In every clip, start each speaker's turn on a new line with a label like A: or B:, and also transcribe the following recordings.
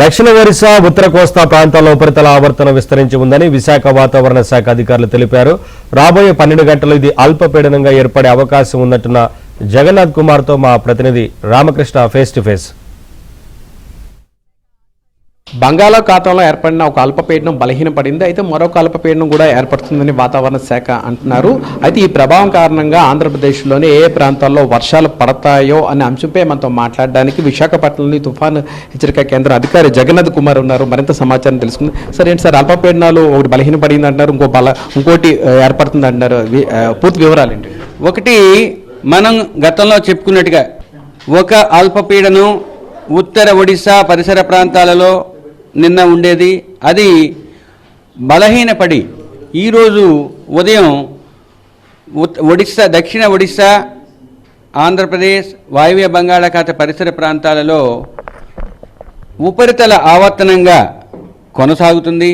A: దక్షిణ ఒరిస్సా ఉత్తర కోస్తా ప్రాంతాల్లో ఉపరితల ఆవర్తనం విస్తరించి ఉందని విశాఖ వాతావరణ శాఖ అధికారులు తెలిపారు. రాబోయే 12 గంటలు ఇది అల్పపీడనంగా ఏర్పడే అవకాశం ఉన్నట్టున్న జగన్నాథ్ కుమార్ తో మా ప్రతినిధి రామకృష్ణ ఫేస్ టు ఫేస్.
B: బంగాళాఖాతంలో ఏర్పడిన ఒక అల్పపీడనం బలహీనపడింది. అయితే మరొక అల్పపీడనం కూడా ఏర్పడుతుందని వాతావరణ శాఖ అంటున్నారు. అయితే ఈ ప్రభావం కారణంగా ఆంధ్రప్రదేశ్లోని ఏ ప్రాంతాల్లో వర్షాలు పడతాయో అనే అంశంపై మనతో మాట్లాడడానికి విశాఖపట్నంలోని తుఫాను హెచ్చరిక కేంద్రం అధికారి జగన్నాథ్ కుమార్ ఉన్నారు. మరింత సమాచారం తెలుసుకుంది. సార్, ఏంటి సార్, అల్పపీడనాలు ఒకటి బలహీనపడింది అంటారు, ఇంకోటి ఏర్పడుతుంది అంటారు, పూర్తి వివరాలు ఏంటి?
C: ఒకటి, మనం గతంలో చెప్పుకున్నట్టుగా ఒక అల్పపీడనం ఉత్తర ఒడిశా పరిసర ప్రాంతాలలో నిన్న ఉండేది. అది బలహీనపడి ఈరోజు ఉదయం దక్షిణ ఒడిశా, ఆంధ్రప్రదేశ్, వాయువ్య బంగాళాఖాత పరిసర ప్రాంతాలలో ఉపరితల ఆవర్తనంగా కొనసాగుతుంది.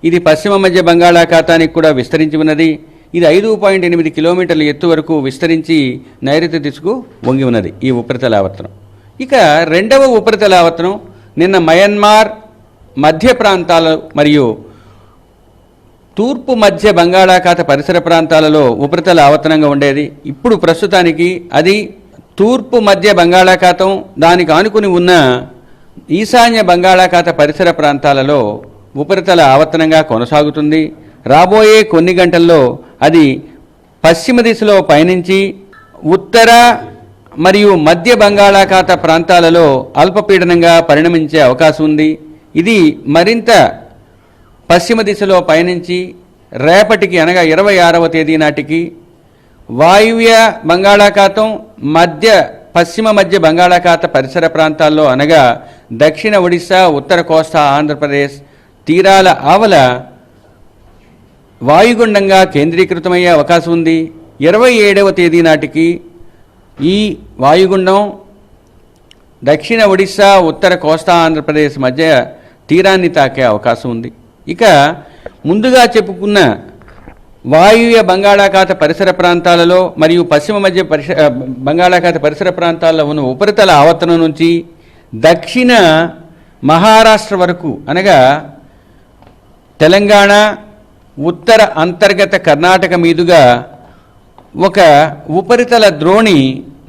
C: ఇది పశ్చిమ మధ్య బంగాళాఖాతానికి కూడా విస్తరించి ఉన్నది. ఇది 5.8 కిలోమీటర్ల ఎత్తు వరకు విస్తరించి నైరుతి దిశకు వంగి ఉన్నది ఈ ఉపరితల ఆవర్తనం. ఇక రెండవ ఉపరితల ఆవర్తనం నిన్న మయన్మార్ మధ్య ప్రాంతాలు మరియు తూర్పు మధ్య బంగాళాఖాత పరిసర ప్రాంతాలలో ఉపరితల ఆవర్తనంగా ఉండేది. ఇప్పుడు ప్రస్తుతానికి అది తూర్పు మధ్య బంగాళాఖాతం, దానికి ఆనుకుని ఉన్న ఈశాన్య బంగాళాఖాత పరిసర ప్రాంతాలలో ఉపరితల ఆవర్తనంగా కొనసాగుతుంది. రాబోయే కొన్ని గంటల్లో అది పశ్చిమ దిశలో పయనించి ఉత్తర మరియు మధ్య బంగాళాఖాత ప్రాంతాలలో అల్పపీడనంగా పరిణమించే అవకాశం ఉంది. ఇది మరింత పశ్చిమ దిశలో పయనించి రేపటికి అనగా 26వ తేదీ నాటికి వాయువ్య బంగాళాఖాతం, పశ్చిమ మధ్య బంగాళాఖాత పరిసర ప్రాంతాల్లో అనగా దక్షిణ ఒడిశా, ఉత్తర కోస్తా ఆంధ్రప్రదేశ్ తీరాల ఆవల వాయుగుండంగా కేంద్రీకృతమయ్యే అవకాశం ఉంది. 27వ తేదీ నాటికి ఈ వాయుగుండం దక్షిణ ఒడిశా, ఉత్తర కోస్తా ఆంధ్రప్రదేశ్ మధ్య తీరాన్ని తాకే అవకాశం ఉంది. ఇక ముందుగా చెప్పుకున్న వాయువ్య బంగాళాఖాత పరిసర ప్రాంతాలలో మరియు పశ్చిమ మధ్య బంగాళాఖాత పరిసర ప్రాంతాల్లో ఉన్న ఉపరితల ఆవర్తనం నుంచి దక్షిణ మహారాష్ట్ర వరకు అనగా తెలంగాణ, ఉత్తర అంతర్గత కర్ణాటక మీదుగా ఒక ఉపరితల ద్రోణి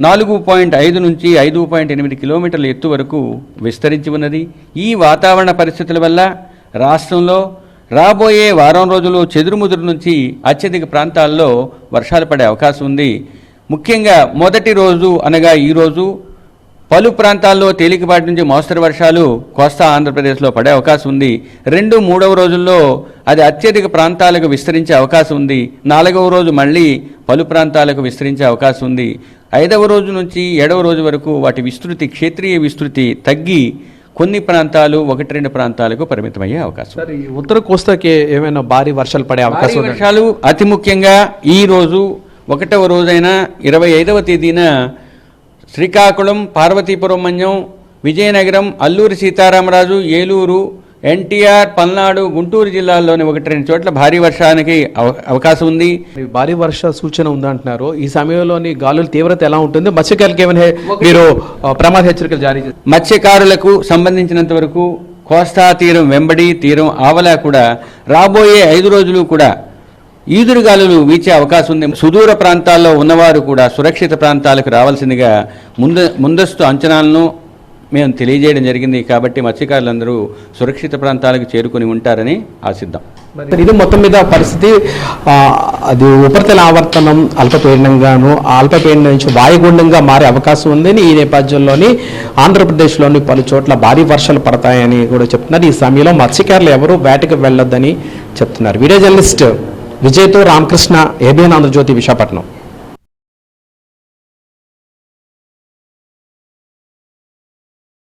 C: 4.5 నుంచి 5.8 కిలోమీటర్ల ఎత్తు వరకు విస్తరించి ఉన్నది. ఈ వాతావరణ పరిస్థితుల వల్ల రాష్ట్రంలో రాబోయే వారం రోజులు చెదురుముదురు నుంచి అత్యధిక ప్రాంతాల్లో వర్షాలు పడే అవకాశం ఉంది. ముఖ్యంగా మొదటి రోజు అనగా ఈరోజు పలు ప్రాంతాల్లో తేలికపాటి నుంచి మోస్తరు వర్షాలు కోస్తా ఆంధ్రప్రదేశ్లో పడే అవకాశం ఉంది. 2, 3వ రోజుల్లో అది అత్యధిక ప్రాంతాలకు విస్తరించే అవకాశం ఉంది. 4వ రోజు మళ్ళీ పలు ప్రాంతాలకు విస్తరించే అవకాశం ఉంది. 5వ రోజు నుంచి 7వ రోజు వరకు వాటి క్షేత్రీయ విస్తృతి తగ్గి కొన్ని ప్రాంతాలు 1-2 ప్రాంతాలకు పరిమితమయ్యే అవకాశం.
B: సార్, ఈ ఉత్తర కోస్తాకి ఏమైనా భారీ వర్షాలు పడే అవకాశం?
C: వర్షాలు అతి ముఖ్యంగా ఈ రోజు 1వ రోజైన 25వ తేదీన శ్రీకాకుళం, పార్వతీపురం మన్యం, విజయనగరం, అల్లూరి సీతారామరాజు, ఏలూరు, ఎన్టీఆర్, పల్నాడు, గుంటూరు జిల్లాల్లోని 1-2 చోట్ల భారీ వర్షానికి అవకాశం ఉంది.
B: భారీ వర్ష సూచన ఉందంటున్నారు. ఈ సమయంలోని గాలుల తీవ్రత ఎలా ఉంటుంది? మత్స్యకారులకు ఏమైనా మీరు ప్రమాద హెచ్చరికలు జారీ చేస్తారు?
C: మత్స్యకారులకు సంబంధించినంత వరకు కోస్తా తీరం వెంబడి, తీరం ఆవల కూడా రాబోయే 5 రోజులు కూడా ఈదురుగాలులు వీచే అవకాశం ఉంది. సుదూర ప్రాంతాల్లో ఉన్నవారు కూడా సురక్షిత ప్రాంతాలకు రావాల్సిందిగా ముందస్తు అంచనాలను మేము తెలియజేయడం జరిగింది. కాబట్టి మత్స్యకారులందరూ సురక్షిత ప్రాంతాలకు చేరుకుని ఉంటారని ఆశిద్దాం.
B: ఇది మొత్తం మీద పరిస్థితి. అది ఉపరితల ఆవర్తనం అల్పపీడనంగాను, అల్పపీడనం నుంచి వాయుగుండంగా మారే అవకాశం ఉందని ఈ నేపథ్యంలోని ఆంధ్రప్రదేశ్లోని పలు చోట్ల భారీ వర్షాలు పడతాయని కూడా చెప్తున్నారు. ఈ సమయంలో మత్స్యకారులు ఎవరూ వేటకు వెళ్ళొద్దని చెప్తున్నారు. వీడియో జర్నలిస్ట్ విజయ్తో రామకృష్ణ, ఏబిఎన్ ఆంధ్రజ్యోతి, విశాఖపట్నం.